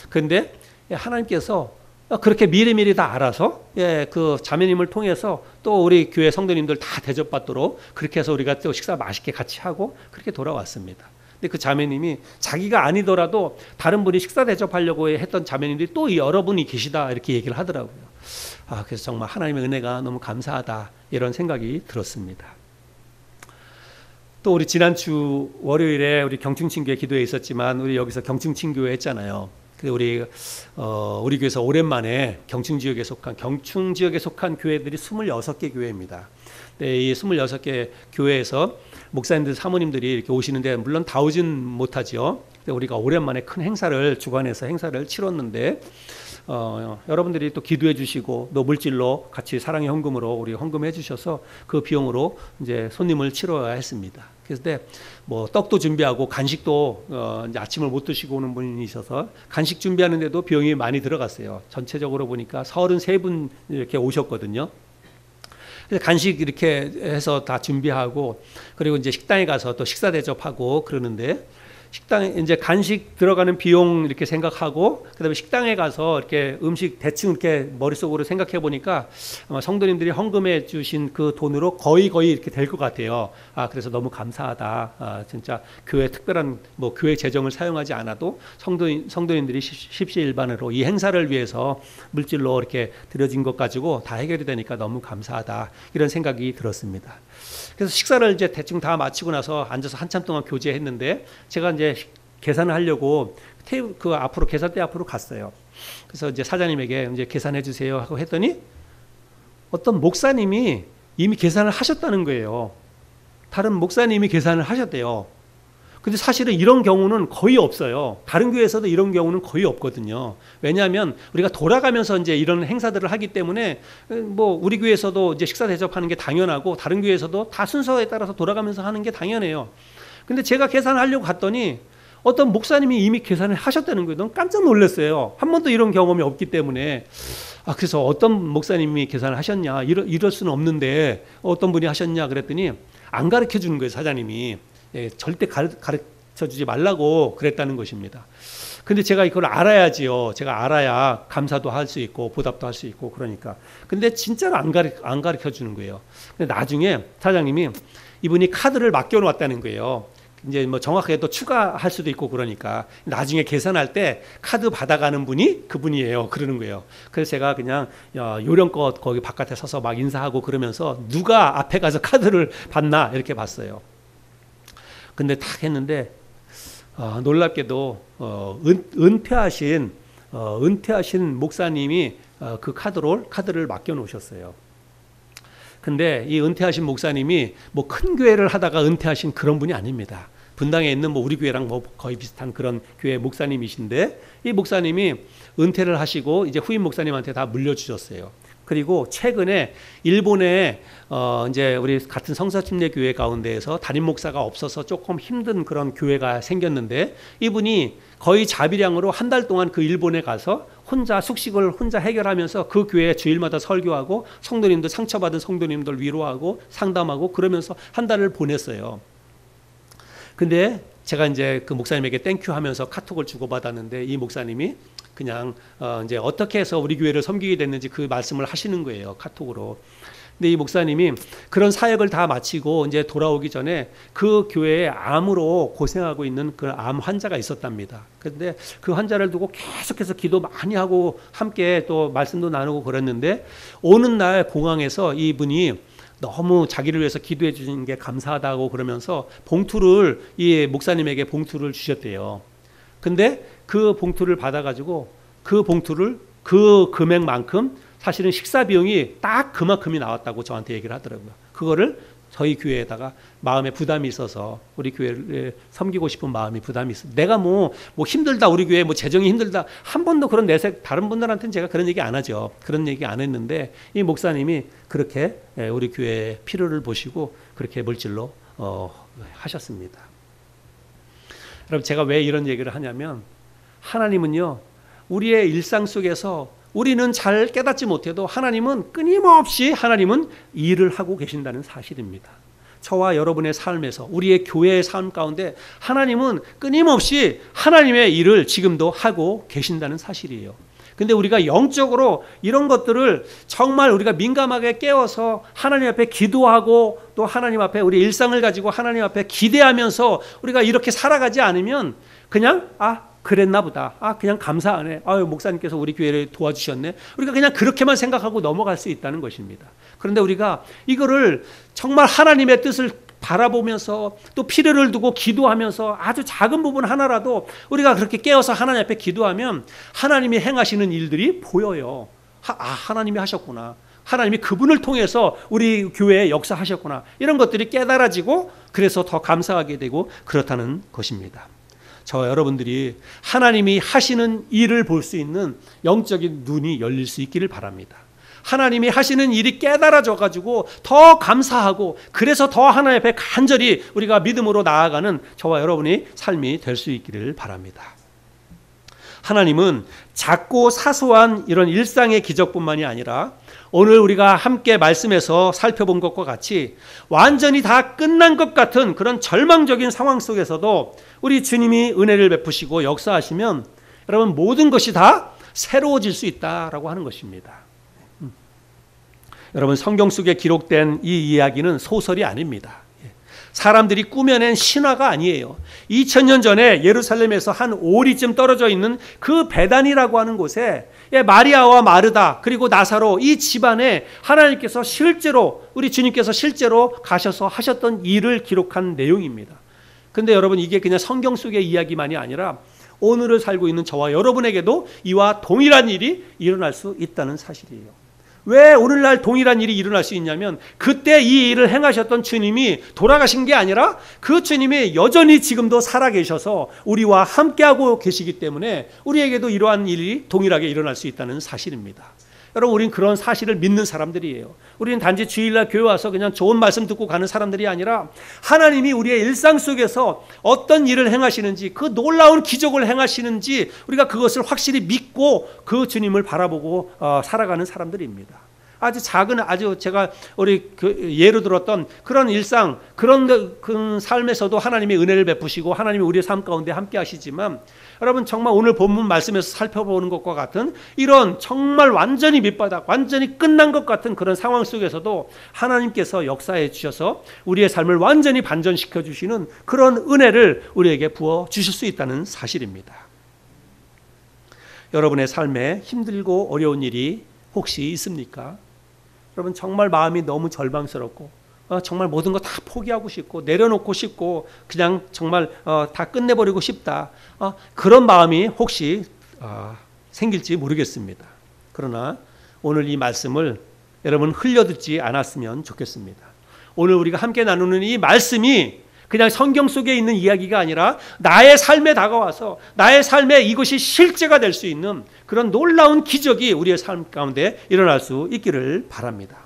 그런데 하나님께서 그렇게 미리미리 다 알아서 그 자매님을 통해서 또 우리 교회 성도님들 다 대접받도록 그렇게 해서 우리가 또 식사 맛있게 같이 하고 그렇게 돌아왔습니다. 근데 그 자매님이 자기가 아니더라도 다른 분이 식사 대접하려고 했던 자매님들이 또 여러분이 계시다 이렇게 얘기를 하더라고요. 그래서 정말 하나님의 은혜가 너무 감사하다 이런 생각이 들었습니다. 또 우리 지난주 월요일에 우리 경충친교회 기도회 있었지만 우리 여기서 경충친교회 했잖아요. 우리 교회에서 오랜만에 경충 지역에 속한 교회들이 26개 교회입니다. 네, 이 26개 교회에서 목사님들, 사모님들이 이렇게 오시는데 물론 다 오진 못하죠. 우리가 오랜만에 큰 행사를 주관해서 행사를 치렀는데 여러분들이 또 기도해 주시고 또 물질로 같이 사랑의 헌금으로 우리 헌금해 주셔서 그 비용으로 이제 손님을 치러야 했습니다. 그래서 뭐 떡도 준비하고 간식도 이제 아침을 못 드시고 오는 분이 있어서 간식 준비하는데도 비용이 많이 들어갔어요. 전체적으로 보니까 33분 이렇게 오셨거든요. 그래서 간식 이렇게 해서 다 준비하고 그리고 이제 식당에 가서 또 식사 대접하고 그러는데 식당에 이제 간식 들어가는 비용 이렇게 생각하고 그다음에 식당에 가서 이렇게 음식 대충 이렇게 머릿속으로 생각해 보니까 아마 성도님들이 헌금해 주신 그 돈으로 거의 이렇게 될 것 같아요. 그래서 너무 감사하다. 진짜 교회 특별한 뭐 교회 재정을 사용하지 않아도 성도님들이 십시일반으로 이 행사를 위해서 물질로 이렇게 드려진 것 가지고 다 해결이 되니까 너무 감사하다. 이런 생각이 들었습니다. 그래서 식사를 이제 대충 다 마치고 나서 앉아서 한참 동안 교제했는데 제가 이제 계산을 하려고 그 앞으로 계산대 앞으로 갔어요. 그래서 이제 사장님에게 이제 계산해 주세요 하고 했더니 어떤 목사님이 이미 계산을 하셨다는 거예요. 다른 목사님이 계산을 하셨대요. 근데 사실은 이런 경우는 거의 없어요. 다른 교회에서도 이런 경우는 거의 없거든요. 왜냐하면 우리가 돌아가면서 이제 이런 행사들을 하기 때문에 뭐 우리 교회에서도 이제 식사 대접하는 게 당연하고 다른 교회에서도 다 순서에 따라서 돌아가면서 하는 게 당연해요. 근데 제가 계산하려고 갔더니 어떤 목사님이 이미 계산을 하셨다는 거예요. 너무 깜짝 놀랐어요. 한 번도 이런 경험이 없기 때문에. 그래서 어떤 목사님이 계산을 하셨냐, 이럴 수는 없는데 어떤 분이 하셨냐 그랬더니 안 가르쳐 주는 거예요, 사장님이. 절대 가르쳐 주지 말라고 그랬다는 것입니다. 근데 제가 이걸 알아야지요. 제가 알아야 감사도 할 수 있고 보답도 할 수 있고 그러니까. 근데 진짜로 안 가르쳐 주는 거예요. 근데 나중에 사장님이 이분이 카드를 맡겨놓았다는 거예요. 이제 뭐 정확하게 또 추가할 수도 있고 그러니까 나중에 계산할 때 카드 받아가는 분이 그분이에요. 그러는 거예요. 그래서 제가 그냥 요령껏 거기 바깥에 서서 막 인사하고 그러면서 누가 앞에 가서 카드를 받나 이렇게 봤어요. 근데 딱 했는데 놀랍게도 은퇴하신 목사님이 그 카드를 맡겨 놓으셨어요. 근데 이 은퇴하신 목사님이 뭐 큰 교회를 하다가 은퇴하신 그런 분이 아닙니다. 분당에 있는 뭐 우리 교회랑 뭐 거의 비슷한 그런 교회 목사님이신데 이 목사님이 은퇴를 하시고 이제 후임 목사님한테 다 물려주셨어요. 그리고 최근에 일본에 이제 우리 같은 성사침례교회 가운데에서 담임 목사가 없어서 조금 힘든 그런 교회가 생겼는데 이분이 거의 자비량으로 한 달 동안 그 일본에 가서 혼자 숙식을 혼자 해결하면서 그 교회에 주일마다 설교하고 성도님들 상처받은 성도님들 위로하고 상담하고 그러면서 한 달을 보냈어요. 근데 제가 이제 그 목사님에게 땡큐 하면서 카톡을 주고받았는데 이 목사님이 그냥 이제 어떻게 해서 우리 교회를 섬기게 됐는지 그 말씀을 하시는 거예요, 카톡으로. 근데 이 목사님이 그런 사역을 다 마치고 이제 돌아오기 전에 그 교회에 암으로 고생하고 있는 그 암 환자가 있었답니다. 그런데 그 환자를 두고 계속해서 기도 많이 하고 함께 또 말씀도 나누고 그랬는데 어느 날 공항에서 이분이 너무 자기를 위해서 기도해 주신 게 감사하다고 그러면서 이 목사님에게 봉투를 주셨대요. 근데 그 봉투를 받아가지고 그 금액만큼 사실은 식사 비용이 딱 그만큼이 나왔다고 저한테 얘기를 하더라고요. 그거를 저희 교회에다가 마음에 부담이 있어서 우리 교회를 섬기고 싶은 마음이 부담이 있어. 내가 뭐 힘들다 우리 교회 뭐 재정이 힘들다 한 번도 그런 내색 다른 분들한테는 제가 그런 얘기 안 하죠. 그런 얘기 안 했는데 이 목사님이 그렇게 우리 교회의 필요를 보시고 그렇게 물질로 하셨습니다. 여러분 제가 왜 이런 얘기를 하냐면 하나님은요 우리의 일상 속에서 우리는 잘 깨닫지 못해도 하나님은 끊임없이 일을 하고 계신다는 사실입니다. 저와 여러분의 삶에서 우리의 교회의 삶 가운데 하나님은 끊임없이 하나님의 일을 지금도 하고 계신다는 사실이에요. 근데 우리가 영적으로 이런 것들을 정말 우리가 민감하게 깨워서 하나님 앞에 기도하고 또 하나님 앞에 우리 일상을 가지고 하나님 앞에 기대하면서 우리가 이렇게 살아가지 않으면 그냥 그랬나 보다. 그냥 감사하네. 목사님께서 우리 교회를 도와주셨네. 우리가 그냥 그렇게만 생각하고 넘어갈 수 있다는 것입니다. 그런데 우리가 이거를 정말 하나님의 뜻을 바라보면서 또 필요를 두고 기도하면서 아주 작은 부분 하나라도 우리가 그렇게 깨어서 하나님 앞에 기도하면 하나님이 행하시는 일들이 보여요. 하나님이 하셨구나. 하나님이 그분을 통해서 우리 교회에 역사하셨구나. 이런 것들이 깨달아지고 그래서 더 감사하게 되고 그렇다는 것입니다. 저와 여러분들이 하나님이 하시는 일을 볼 수 있는 영적인 눈이 열릴 수 있기를 바랍니다. 하나님이 하시는 일이 깨달아져 가지고 더 감사하고 그래서 더 하나님 앞에 간절히 우리가 믿음으로 나아가는 저와 여러분의 삶이 될 수 있기를 바랍니다. 하나님은 작고 사소한 이런 일상의 기적뿐만이 아니라 오늘 우리가 함께 말씀에서 살펴본 것과 같이 완전히 다 끝난 것 같은 그런 절망적인 상황 속에서도 우리 주님이 은혜를 베푸시고 역사하시면 여러분 모든 것이 다 새로워질 수 있다라고 하는 것입니다. 여러분 성경 속에 기록된 이 이야기는 소설이 아닙니다. 사람들이 꾸며낸 신화가 아니에요. 2000년 전에 예루살렘에서 한 5리쯤 떨어져 있는 그 베단이라고 하는 곳에 마리아와 마르다 그리고 나사로 이 집안에 하나님께서 실제로 우리 주님께서 실제로 가셔서 하셨던 일을 기록한 내용입니다. 그런데 여러분 이게 그냥 성경 속의 이야기만이 아니라 오늘을 살고 있는 저와 여러분에게도 이와 동일한 일이 일어날 수 있다는 사실이에요. 왜 오늘날 동일한 일이 일어날 수 있냐면 그때 이 일을 행하셨던 주님이 돌아가신 게 아니라 그 주님이 여전히 지금도 살아계셔서 우리와 함께하고 계시기 때문에 우리에게도 이러한 일이 동일하게 일어날 수 있다는 사실입니다. 여러분 우리는 그런 사실을 믿는 사람들이에요. 우리는 단지 주일날 교회 와서 그냥 좋은 말씀 듣고 가는 사람들이 아니라 하나님이 우리의 일상 속에서 어떤 일을 행하시는지 그 놀라운 기적을 행하시는지 우리가 그것을 확실히 믿고 그 주님을 바라보고 살아가는 사람들입니다. 아주 작은 아주 제가 우리 예로 들었던 그런 일상 그런 그 삶에서도 하나님이 은혜를 베푸시고 하나님이 우리의 삶 가운데 함께 하시지만 여러분 정말 오늘 본문 말씀에서 살펴보는 것과 같은 이런 정말 완전히 밑바닥 완전히 끝난 것 같은 그런 상황 속에서도 하나님께서 역사해 주셔서 우리의 삶을 완전히 반전시켜 주시는 그런 은혜를 우리에게 부어 주실 수 있다는 사실입니다. 여러분의 삶에 힘들고 어려운 일이 혹시 있습니까? 여러분 정말 마음이 너무 절망스럽고 정말 모든 거 다 포기하고 싶고 내려놓고 싶고 그냥 정말 다 끝내버리고 싶다. 그런 마음이 혹시 생길지 모르겠습니다. 그러나 오늘 이 말씀을 여러분 흘려듣지 않았으면 좋겠습니다. 오늘 우리가 함께 나누는 이 말씀이 그냥 성경 속에 있는 이야기가 아니라 나의 삶에 다가와서 나의 삶에 이것이 실제가 될 수 있는 그런 놀라운 기적이 우리의 삶 가운데 일어날 수 있기를 바랍니다.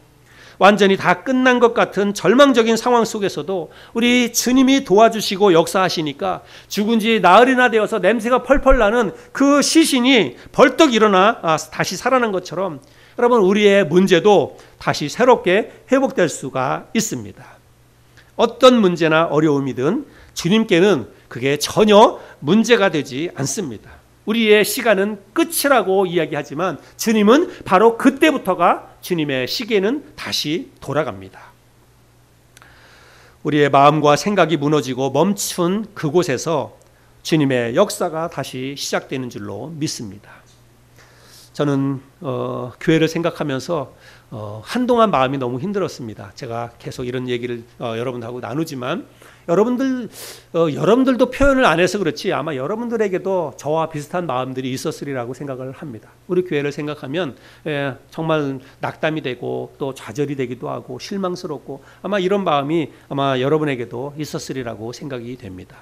완전히 다 끝난 것 같은 절망적인 상황 속에서도 우리 주님이 도와주시고 역사하시니까 죽은 지 나흘이나 되어서 냄새가 펄펄 나는 그 시신이 벌떡 일어나 다시 살아난 것처럼 여러분 우리의 문제도 다시 새롭게 회복될 수가 있습니다. 어떤 문제나 어려움이든 주님께는 그게 전혀 문제가 되지 않습니다. 우리의 시간은 끝이라고 이야기하지만 주님은 바로 그때부터가 주님의 시계는 다시 돌아갑니다. 우리의 마음과 생각이 무너지고 멈춘 그곳에서 주님의 역사가 다시 시작되는 줄로 믿습니다. 저는 교회를 생각하면서 한동안 마음이 너무 힘들었습니다. 제가 계속 이런 얘기를 여러분하고 나누지만 여러분들도 표현을 안 해서 그렇지 아마 여러분들에게도 저와 비슷한 마음들이 있었으리라고 생각을 합니다. 우리 교회를 생각하면 정말 낙담이 되고 또 좌절이 되기도 하고 실망스럽고 아마 이런 마음이 아마 여러분에게도 있었으리라고 생각이 됩니다.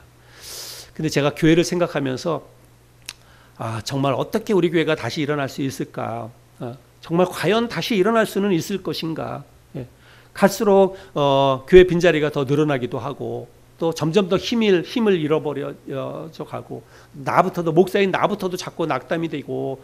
근데 제가 교회를 생각하면서 정말 어떻게 우리 교회가 다시 일어날 수 있을까? 정말 과연 다시 일어날 수는 있을 것인가? 갈수록 교회 빈자리가 더 늘어나기도 하고 또 점점 더 힘을 잃어버려져 가고 나부터도 목사인 나부터도 자꾸 낙담이 되고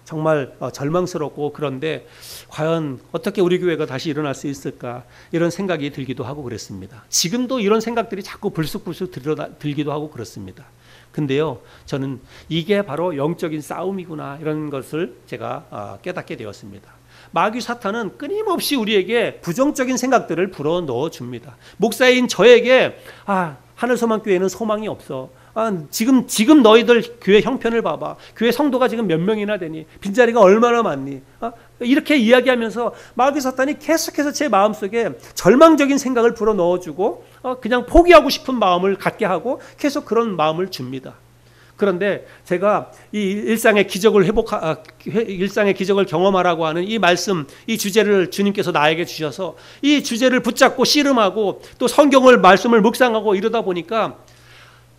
정말 절망스럽고 그런데 과연 어떻게 우리 교회가 다시 일어날 수 있을까 이런 생각이 들기도 하고 그랬습니다. 지금도 이런 생각들이 자꾸 불쑥불쑥 들기도 하고 그렇습니다. 근데요 저는 이게 바로 영적인 싸움이구나 이런 것을 제가 깨닫게 되었습니다. 마귀 사탄은 끊임없이 우리에게 부정적인 생각들을 불어넣어 줍니다. 목사인 저에게 하늘소망교회는 소망이 없어. 지금 너희들 교회 형편을 봐봐. 교회 성도가 지금 몇 명이나 되니? 빈자리가 얼마나 많니? 이렇게 이야기하면서 마귀 사탄이 계속해서 제 마음속에 절망적인 생각을 불어넣어주고 그냥 포기하고 싶은 마음을 갖게 하고 계속 그런 마음을 줍니다. 그런데 제가 이 일상의 기적을 일상의 기적을 경험하라고 하는 이 말씀, 이 주제를 주님께서 나에게 주셔서 이 주제를 붙잡고 씨름하고 또 성경을 말씀을 묵상하고 이러다 보니까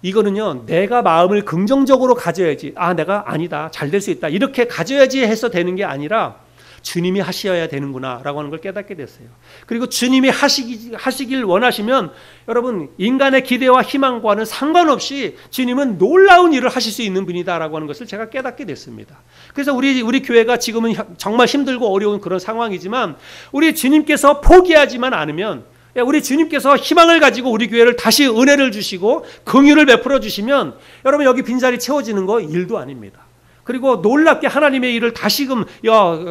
이거는요 내가 마음을 긍정적으로 가져야지 내가 아니다 잘 될 수 있다 이렇게 가져야지 해서 되는 게 아니라 주님이 하셔야 되는구나라고 하는 걸 깨닫게 됐어요. 그리고 주님이 하시길 원하시면 여러분 인간의 기대와 희망과는 상관없이 주님은 놀라운 일을 하실 수 있는 분이다라고 하는 것을 제가 깨닫게 됐습니다. 그래서 우리 교회가 지금은 정말 힘들고 어려운 그런 상황이지만 우리 주님께서 포기하지만 않으면, 우리 주님께서 희망을 가지고 우리 교회를 다시 은혜를 주시고 긍휼을 베풀어 주시면 여러분 여기 빈자리 채워지는 거 일도 아닙니다. 그리고 놀랍게 하나님의 일을 다시금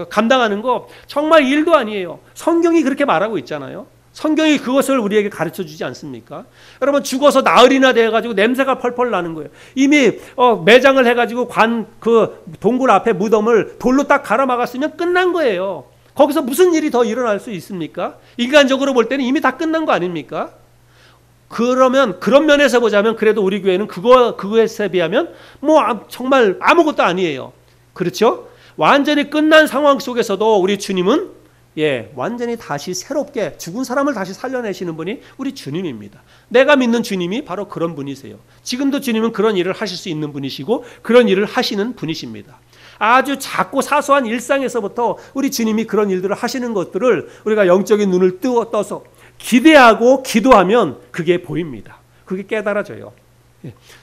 감당하는 거 정말 일도 아니에요. 성경이 그렇게 말하고 있잖아요. 성경이 그것을 우리에게 가르쳐 주지 않습니까? 여러분 죽어서 나흘이나 돼가지고 냄새가 펄펄 나는 거예요. 이미 매장을 해가지고 그 동굴 앞에 무덤을 돌로 딱 갈아막았으면 끝난 거예요. 거기서 무슨 일이 더 일어날 수 있습니까? 인간적으로 볼 때는 이미 다 끝난 거 아닙니까? 그러면 그런 면에서 보자면 그래도 우리 교회는 그것에 비하면 정말 아무것도 아니에요. 그렇죠? 완전히 끝난 상황 속에서도 우리 주님은 완전히 다시 새롭게 죽은 사람을 다시 살려내시는 분이 우리 주님입니다. 내가 믿는 주님이 바로 그런 분이세요. 지금도 주님은 그런 일을 하실 수 있는 분이시고 그런 일을 하시는 분이십니다. 아주 작고 사소한 일상에서부터 우리 주님이 그런 일들을 하시는 것들을 우리가 영적인 눈을 떠서 기대하고 기도하면 그게 보입니다. 그게 깨달아져요.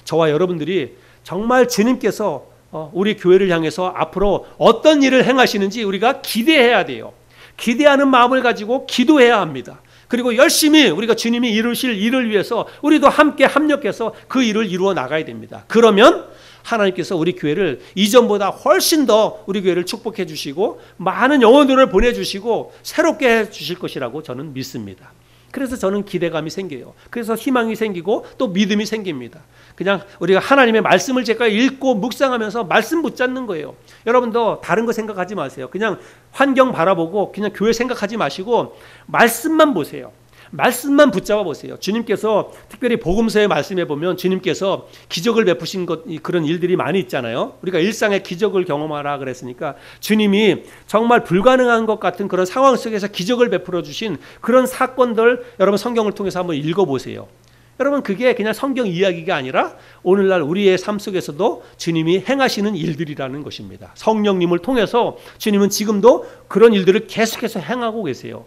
저와 여러분들이 정말 주님께서 우리 교회를 향해서 앞으로 어떤 일을 행하시는지 우리가 기대해야 돼요. 기대하는 마음을 가지고 기도해야 합니다. 그리고 열심히 우리가 주님이 이루실 일을 위해서 우리도 함께 합력해서 그 일을 이루어 나가야 됩니다. 그러면 하나님께서 우리 교회를 이전보다 훨씬 더 우리 교회를 축복해 주시고 많은 영혼들을 보내주시고 새롭게 해 주실 것이라고 저는 믿습니다. 그래서 저는 기대감이 생겨요. 그래서 희망이 생기고 또 믿음이 생깁니다. 그냥 우리가 하나님의 말씀을 제가 읽고 묵상하면서 말씀 붙잡는 거예요. 여러분도 다른 거 생각하지 마세요. 그냥 환경 바라보고 그냥 교회 생각하지 마시고 말씀만 보세요. 말씀만 붙잡아 보세요. 주님께서 특별히 복음서의 말씀에 보면 주님께서 기적을 베푸신 그런 일들이 많이 있잖아요. 우리가 일상의 기적을 경험하라 그랬으니까 주님이 정말 불가능한 것 같은 그런 상황 속에서 기적을 베풀어 주신 그런 사건들 여러분 성경을 통해서 한번 읽어보세요. 여러분 그게 그냥 성경 이야기가 아니라 오늘날 우리의 삶 속에서도 주님이 행하시는 일들이라는 것입니다. 성령님을 통해서 주님은 지금도 그런 일들을 계속해서 행하고 계세요.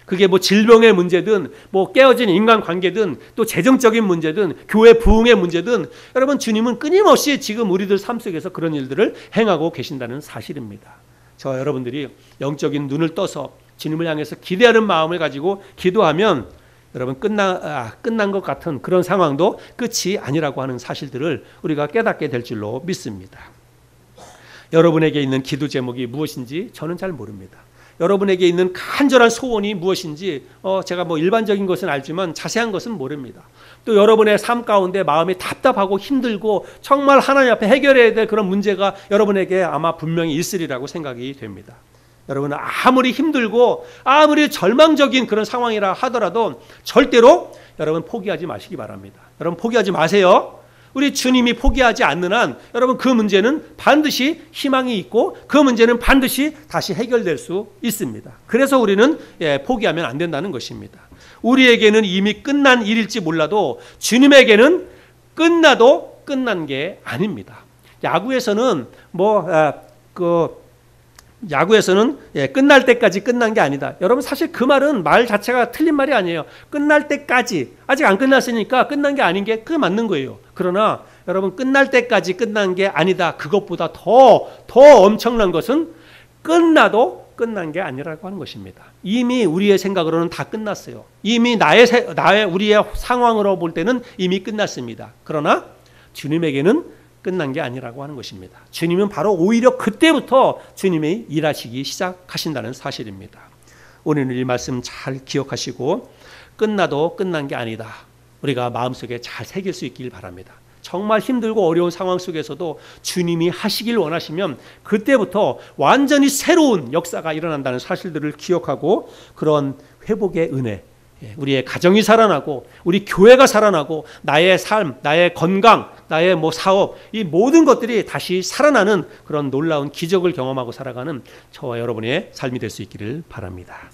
그게 질병의 문제든 깨어진 인간관계든 또 재정적인 문제든 교회 부흥의 문제든 여러분 주님은 끊임없이 지금 우리들 삶 속에서 그런 일들을 행하고 계신다는 사실입니다. 저와 여러분들이 영적인 눈을 떠서 주님을 향해서 기대하는 마음을 가지고 기도하면 여러분 끝난 것 같은 그런 상황도 끝이 아니라고 하는 사실들을 우리가 깨닫게 될 줄로 믿습니다. 여러분에게 있는 기도 제목이 무엇인지 저는 잘 모릅니다. 여러분에게 있는 간절한 소원이 무엇인지 제가 일반적인 것은 알지만 자세한 것은 모릅니다. 또 여러분의 삶 가운데 마음이 답답하고 힘들고 정말 하나님 앞에 해결해야 될 그런 문제가 여러분에게 아마 분명히 있으리라고 생각이 됩니다. 여러분은 아무리 힘들고 아무리 절망적인 그런 상황이라 하더라도 절대로 여러분 포기하지 마시기 바랍니다. 여러분 포기하지 마세요. 우리 주님이 포기하지 않는 한 여러분 그 문제는 반드시 희망이 있고 그 문제는 반드시 다시 해결될 수 있습니다. 그래서 우리는 포기하면 안 된다는 것입니다. 우리에게는 이미 끝난 일일지 몰라도 주님에게는 끝나도 끝난 게 아닙니다. 야구에서는 끝날 때까지 끝난 게 아니다. 여러분 사실 그 말은 말 자체가 틀린 말이 아니에요. 끝날 때까지 아직 안 끝났으니까 끝난 게 아닌 게 그게 맞는 거예요. 그러나 여러분 끝날 때까지 끝난 게 아니다. 그것보다 더 엄청난 것은 끝나도 끝난 게 아니라고 하는 것입니다. 이미 우리의 생각으로는 다 끝났어요. 이미 우리의 상황으로 볼 때는 이미 끝났습니다. 그러나 주님에게는 끝난 게 아니라고 하는 것입니다. 주님은 바로 오히려 그때부터 주님이 일하시기 시작하신다는 사실입니다. 오늘 이 말씀 잘 기억하시고 끝나도 끝난 게 아니다. 우리가 마음속에 잘 새길 수 있길 바랍니다. 정말 힘들고 어려운 상황 속에서도 주님이 하시길 원하시면 그때부터 완전히 새로운 역사가 일어난다는 사실들을 기억하고 그런 회복의 은혜, 우리의 가정이 살아나고 우리 교회가 살아나고 나의 삶, 나의 건강, 나의 사업 이 모든 것들이 다시 살아나는 그런 놀라운 기적을 경험하고 살아가는 저와 여러분의 삶이 될 수 있기를 바랍니다.